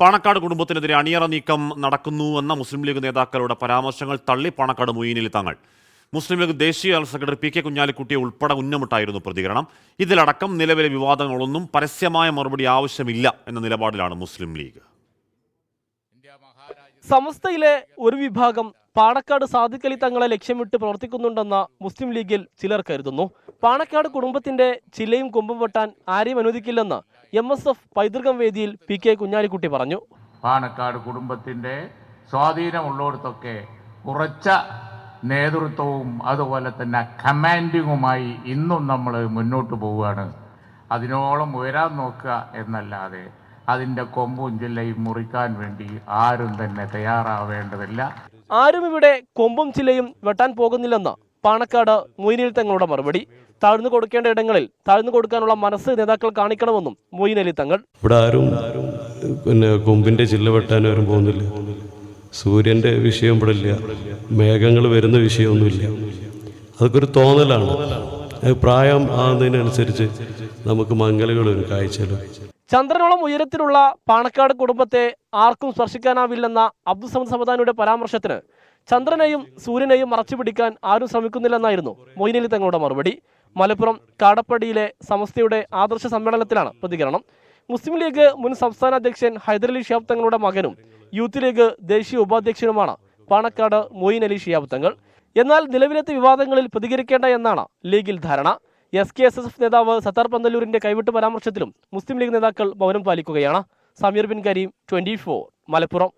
പാണക്കാട് കുടുംബത്തിനെതിരെ അണിയറ നീക്കം നടക്കുന്നുവെന്ന മുസ്ലിം ലീഗ് നേതാക്കളുടെ പരാമർശങ്ങൾ തള്ളി പാണക്കാട് മൊയ്നലി തങ്ങൾ. മുസ്ലിം ലീഗ് ദേശീയ ജനറൽ സെക്രട്ടറി പി കെ കുഞ്ഞാലിക്കുട്ടിയെ ഉൾപ്പെടെ ഉന്നമിട്ടായിരുന്നു പ്രതികരണം. ഇതിലടക്കം നിലവിലെ വിവാദങ്ങളൊന്നും പരസ്യമായ മറുപടി ആവശ്യമില്ല എന്ന നിലപാടിലാണ് മുസ്ലിം ലീഗ്. സമസ്തയിലെ ഒരു വിഭാഗം പാണക്കാട് സാദിഖ് അലി തങ്ങളെ ലക്ഷ്യമിട്ട് പ്രവർത്തിക്കുന്നുണ്ടെന്ന മുസ്ലിം ലീഗിൽ ചിലർ കരുതുന്നു. പാണക്കാട് കുടുംബത്തിന്റെ ചില്ലയും കൊമ്പും വെട്ടാൻ ആരെയും അനുവദിക്കില്ലെന്ന് MSF പൈതൃകം വേദിയിൽ പി കെ കുഞ്ഞാലിക്കുട്ടി പറഞ്ഞു. പാണക്കാട് കുടുംബത്തിന്റെ സ്വാധീനമുള്ളിടത്തൊക്കെ കുറച്ച നേതൃത്വവും അതുപോലെ തന്നെ കമാൻഡിങ്ങുമായി ഇന്നും നമ്മൾ മുന്നോട്ട് പോവുകയാണ്. അതിനോളം ഉയരാൻ നോക്കുക എന്നല്ലാതെ അതിൻ്റെ കൊമ്പും ചില്ലയും മുറിക്കാൻ വേണ്ടി ആരും തന്നെ തയ്യാറാവേണ്ടതില്ല. ആരും ഇവിടെ കൊമ്പും ചില്ലയും വെട്ടാൻ പോകുന്നില്ലെന്ന് പാണക്കാട് മൊയ്നലി തങ്ങളുടെ മറുപടി. താഴ്ന്നു കൊടുക്കേണ്ട ഇടങ്ങളിൽ താഴ്ന്നു കൊടുക്കാനുള്ള മനസ്സ് നേതാക്കൾ കാണിക്കണമെന്നും മൊയ്നലി തങ്ങൾ. ഇവിടെ ആരും കൊമ്പിന്റെ ചില്ല വെട്ടാൻ ആരും പോകുന്നില്ല. സൂര്യന്റെ വിഷയം ഇവിടെ ഇല്ല, മേഘങ്ങൾ വരുന്ന വിഷയമൊന്നുമില്ല. അതൊക്കെ ഒരു തോന്നലാണ്. പ്രായം ആകുന്നതിനനുസരിച്ച് നമുക്ക് മംഗലുകൾ ഒരു കാഴ്ചയിലും. ചന്ദ്രനോളം ഉയരത്തിലുള്ള പാണക്കാട് കുടുംബത്തെ ആർക്കും സ്പർശിക്കാനാവില്ലെന്ന അബ്ദുസമദ് സമദാനിയുടെ പരാമർശത്തിന് ചന്ദ്രനെയും സൂര്യനെയും മറച്ചുപിടിക്കാൻ ആരും ശ്രമിക്കുന്നില്ലെന്നായിരുന്നു മൊയ്നലി തങ്ങളുടെ മറുപടി. മലപ്പുറം കാടപ്പടിയിലെ സമസ്തയുടെ ആദർശ സമ്മേളനത്തിലാണ് പ്രതികരണം. മുസ്ലിം ലീഗ് മുൻ സംസ്ഥാന അധ്യക്ഷൻ ഹൈദരലി ശിഹാബ് തങ്ങളുടെ മകനും യൂത്ത് ലീഗ് ദേശീയ ഉപാധ്യക്ഷനുമാണ് പാണക്കാട് മൊയ്നലി ശിഹാബ് തങ്ങൾ. എന്നാൽ നിലവിലത്തെ വിവാദങ്ങളിൽ പ്രതികരിക്കേണ്ട എന്നാണ് ലീഗിൽ ധാരണ. SKSSF നേതാവ് സത്താർ പന്തല്ലൂരിന്റെ കൈവിട്ട് പരാമർശത്തിലും മുസ്ലിം ലീഗ് നേതാക്കൾ മൗനം പാലിക്കുകയാണ്. സമീർ ബിൻ കരീം, 24 മലപ്പുറം.